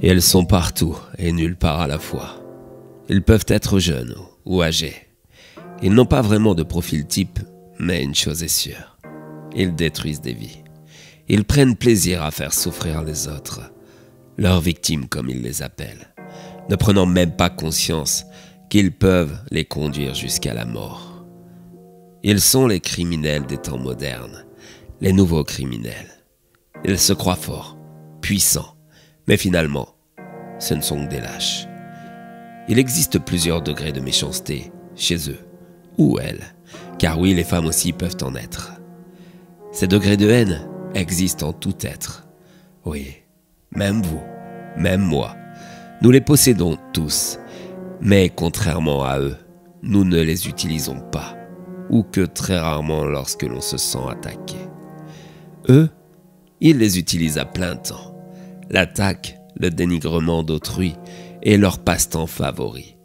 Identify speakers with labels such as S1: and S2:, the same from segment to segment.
S1: Et elles sont partout et nulle part à la fois. Ils peuvent être jeunes ou âgés. Ils n'ont pas vraiment de profil type, mais une chose est sûre. Ils détruisent des vies. Ils prennent plaisir à faire souffrir les autres, leurs victimes comme ils les appellent, ne prenant même pas conscience qu'ils peuvent les conduire jusqu'à la mort. Ils sont les criminels des temps modernes, les nouveaux criminels. Ils se croient forts, puissants, mais finalement, ce ne sont que des lâches. Il existe plusieurs degrés de méchanceté chez eux, ou elles, car oui, les femmes aussi peuvent en être. Ces degrés de haine existent en tout être. Oui, même vous, même moi, nous les possédons tous, mais contrairement à eux, nous ne les utilisons pas, ou que très rarement lorsque l'on se sent attaqué. Eux, ils les utilisent à plein temps. L'attaque, le dénigrement d'autrui est leur passe-temps favori.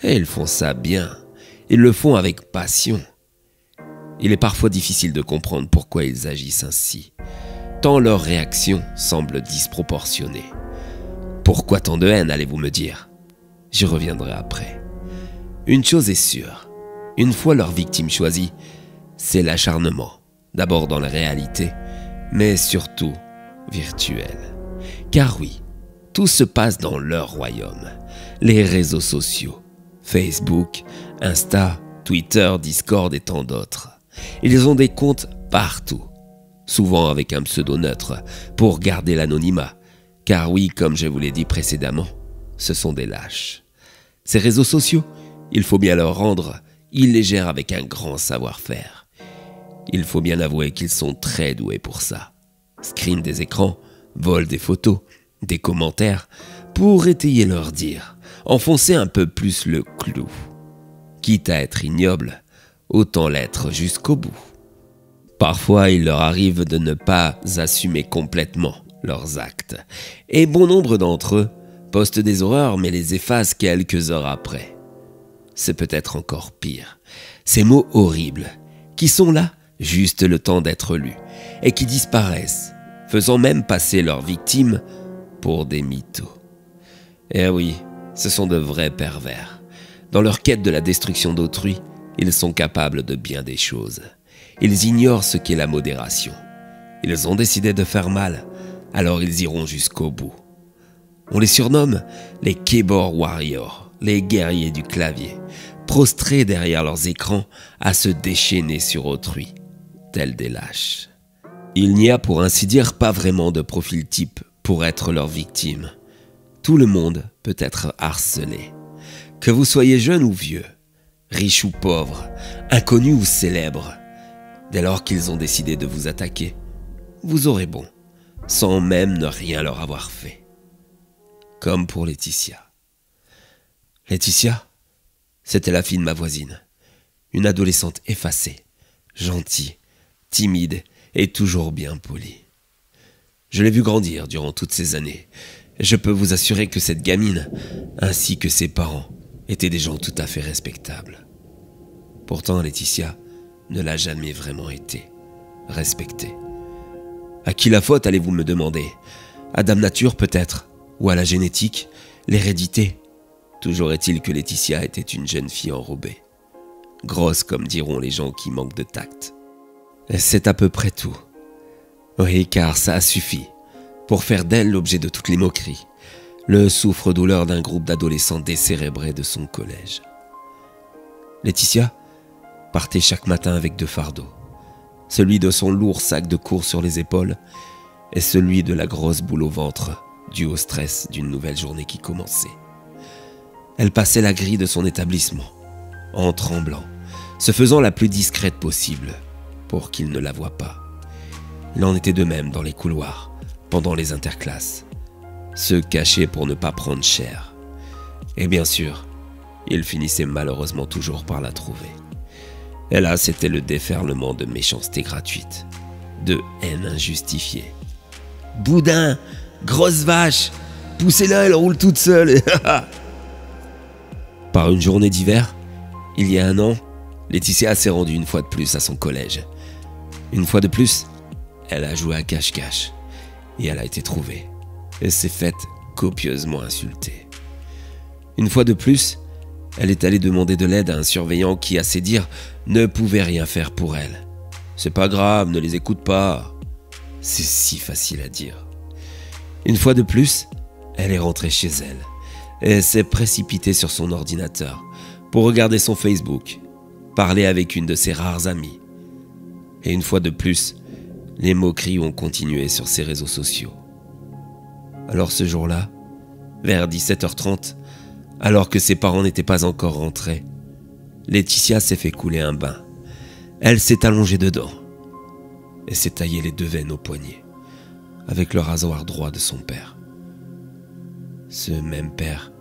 S1: Et ils font ça bien, ils le font avec passion. Il est parfois difficile de comprendre pourquoi ils agissent ainsi, tant leurs réactions semblent disproportionnées. Pourquoi tant de haine, allez-vous me dire? J'y reviendrai après. Une chose est sûre, une fois leur victime choisie, c'est l'acharnement, d'abord dans la réalité, mais surtout virtuel. Car oui, tout se passe dans leur royaume, les réseaux sociaux, Facebook, Insta, Twitter, Discord et tant d'autres. Ils ont des comptes partout, souvent avec un pseudo neutre pour garder l'anonymat, car oui, comme je vous l'ai dit précédemment, ce sont des lâches. Ces réseaux sociaux, il faut bien leur rendre, ils les gèrent avec un grand savoir-faire. Il faut bien avouer qu'ils sont très doués pour ça. Screen des écrans, vol des photos, des commentaires, pour étayer leur dire, enfoncer un peu plus le clou. Quitte à être ignoble, autant l'être jusqu'au bout. Parfois, il leur arrive de ne pas assumer complètement leurs actes, et bon nombre d'entre eux postent des horreurs mais les effacent quelques heures après. C'est peut-être encore pire. Ces mots horribles, qui sont là juste le temps d'être lus, et qui disparaissent, faisant même passer leurs victimes pour des mythos. Eh oui, ce sont de vrais pervers. Dans leur quête de la destruction d'autrui, ils sont capables de bien des choses. Ils ignorent ce qu'est la modération. Ils ont décidé de faire mal, alors ils iront jusqu'au bout. On les surnomme les keyboard warriors, les guerriers du clavier, prostrés derrière leurs écrans à se déchaîner sur autrui, tels des lâches. Il n'y a pour ainsi dire pas vraiment de profil type pour être leur victime. Tout le monde peut être harcelé. Que vous soyez jeune ou vieux, riche ou pauvre, inconnu ou célèbre, dès lors qu'ils ont décidé de vous attaquer, vous aurez bon, sans même ne rien leur avoir fait. Comme pour Laetitia. Laetitia, c'était la fille de ma voisine, une adolescente effacée, gentille, timide et toujours bien polie. Je l'ai vue grandir durant toutes ces années, et je peux vous assurer que cette gamine, ainsi que ses parents, étaient des gens tout à fait respectables. Pourtant, Laetitia ne l'a jamais vraiment été, respectée. À qui la faute, allez-vous me demander? À Dame Nature peut-être, ou à la génétique, l'hérédité? Toujours est-il que Laetitia était une jeune fille enrobée. Grosse comme diront les gens qui manquent de tact. Et c'est à peu près tout. Oui, car ça a suffi pour faire d'elle l'objet de toutes les moqueries, le souffre-douleur d'un groupe d'adolescents décérébrés de son collège. Laetitia partait chaque matin avec deux fardeaux, celui de son lourd sac de cours sur les épaules et celui de la grosse boule au ventre due au stress d'une nouvelle journée qui commençait. Elle passait la grille de son établissement, en tremblant, se faisant la plus discrète possible pour qu'il ne la voie pas. Il en était de même dans les couloirs, pendant les interclasses, se cacher pour ne pas prendre cher. Et bien sûr, il finissait malheureusement toujours par la trouver. Et là, c'était le déferlement de méchanceté gratuite, de haine injustifiée. « Boudin, grosse vache, poussez-la, elle roule toute seule !» Par une journée d'hiver, il y a un an, Laetitia s'est rendue une fois de plus à son collège. Une fois de plus, elle a joué à cache-cache et elle a été trouvée. Elle s'est faite copieusement insultée. Une fois de plus, elle est allée demander de l'aide à un surveillant qui, à ses dires, ne pouvait rien faire pour elle. « C'est pas grave, ne les écoute pas. » C'est si facile à dire. Une fois de plus, elle est rentrée chez elle et s'est précipitée sur son ordinateur pour regarder son Facebook, parler avec une de ses rares amies. Et une fois de plus, les moqueries ont continué sur ses réseaux sociaux. Alors ce jour-là, vers 17h30, alors que ses parents n'étaient pas encore rentrés, Laetitia s'est fait couler un bain. Elle s'est allongée dedans et s'est taillé les 2 veines au poignet avec le rasoir droit de son père. Ce même père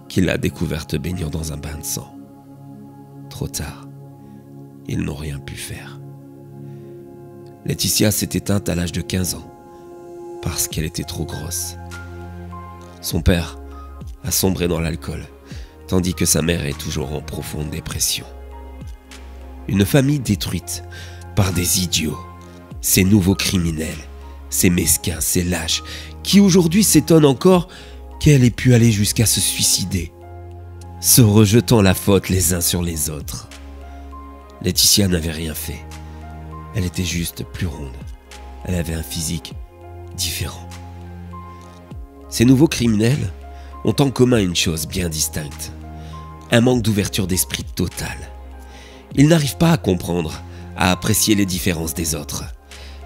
S1: qui l'a découverte baignant dans un bain de sang. Trop tard, ils n'ont rien pu faire. Laetitia s'est éteinte à l'âge de 15 ans parce qu'elle était trop grosse. Son père a sombré dans l'alcool, tandis que sa mère est toujours en profonde dépression. Une famille détruite par des idiots, ces nouveaux criminels, ces mesquins, ces lâches, qui aujourd'hui s'étonnent encore qu'elle ait pu aller jusqu'à se suicider, se rejetant la faute les uns sur les autres. Laetitia n'avait rien fait. Elle était juste plus ronde. Elle avait un physique différent. Ces nouveaux criminels ont en commun une chose bien distincte, un manque d'ouverture d'esprit total. Ils n'arrivent pas à comprendre, à apprécier les différences des autres.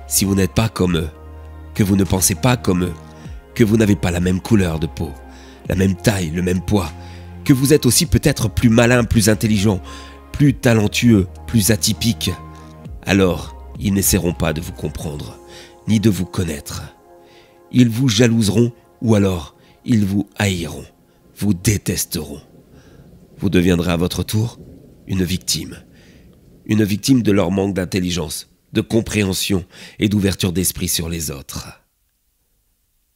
S1: Si vous n'êtes pas comme eux, que vous ne pensez pas comme eux, que vous n'avez pas la même couleur de peau, la même taille, le même poids, que vous êtes aussi peut-être plus malin, plus intelligent, plus talentueux, plus atypique, alors ils n'essaieront pas de vous comprendre, ni de vous connaître. Ils vous jalouseront ou alors ils vous haïront, vous détesteront. Vous deviendrez à votre tour une victime de leur manque d'intelligence, de compréhension et d'ouverture d'esprit sur les autres.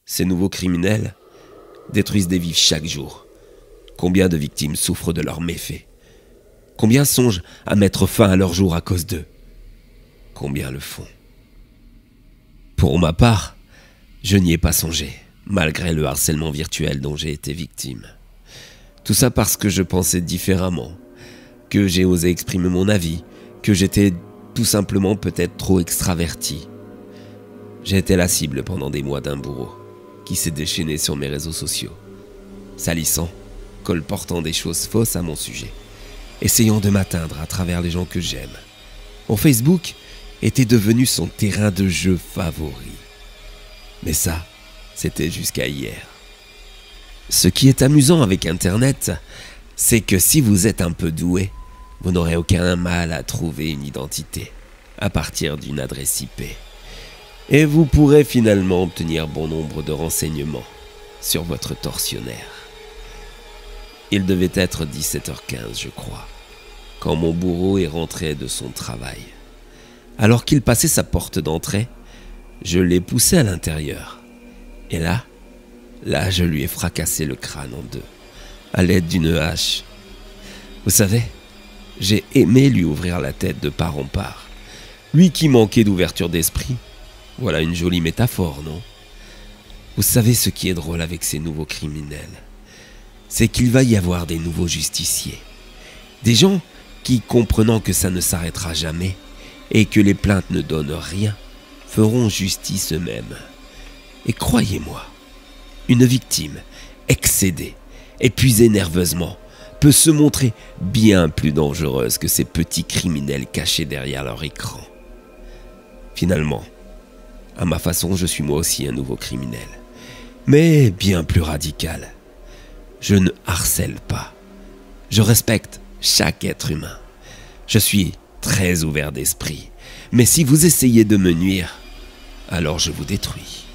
S1: Ces nouveaux criminels détruisent des vies chaque jour. Combien de victimes souffrent de leurs méfaits? Combien songent à mettre fin à leur jour à cause d'eux? Combien le font? Pour ma part, je n'y ai pas songé, malgré le harcèlement virtuel dont j'ai été victime. Tout ça parce que je pensais différemment, que j'ai osé exprimer mon avis, que j'étais tout simplement peut-être trop extraverti. J'ai été la cible pendant des mois d'un bourreau qui s'est déchaîné sur mes réseaux sociaux, salissant, colportant des choses fausses à mon sujet, essayant de m'atteindre à travers les gens que j'aime. Mon Facebook était devenu son terrain de jeu favori. Mais ça, c'était jusqu'à hier. Ce qui est amusant avec Internet, c'est que si vous êtes un peu doué, vous n'aurez aucun mal à trouver une identité à partir d'une adresse IP. Et vous pourrez finalement obtenir bon nombre de renseignements sur votre tortionnaire. Il devait être 17h15, je crois, quand mon bourreau est rentré de son travail. Alors qu'il passait sa porte d'entrée, je l'ai poussé à l'intérieur. Et là, je lui ai fracassé le crâne en 2, à l'aide d'une hache. Vous savez, j'ai aimé lui ouvrir la tête de part en part. Lui qui manquait d'ouverture d'esprit. Voilà une jolie métaphore, non? Vous savez ce qui est drôle avec ces nouveaux criminels? C'est qu'il va y avoir des nouveaux justiciers. Des gens qui, comprenant que ça ne s'arrêtera jamais et que les plaintes ne donnent rien, feront justice eux-mêmes. Et croyez-moi, une victime excédée, épuisée nerveusement, peut se montrer bien plus dangereuse que ces petits criminels cachés derrière leur écran. Finalement, à ma façon, je suis moi aussi un nouveau criminel, mais bien plus radical. Je ne harcèle pas. Je respecte chaque être humain. Je suis très ouvert d'esprit, mais si vous essayez de me nuire, alors je vous détruis.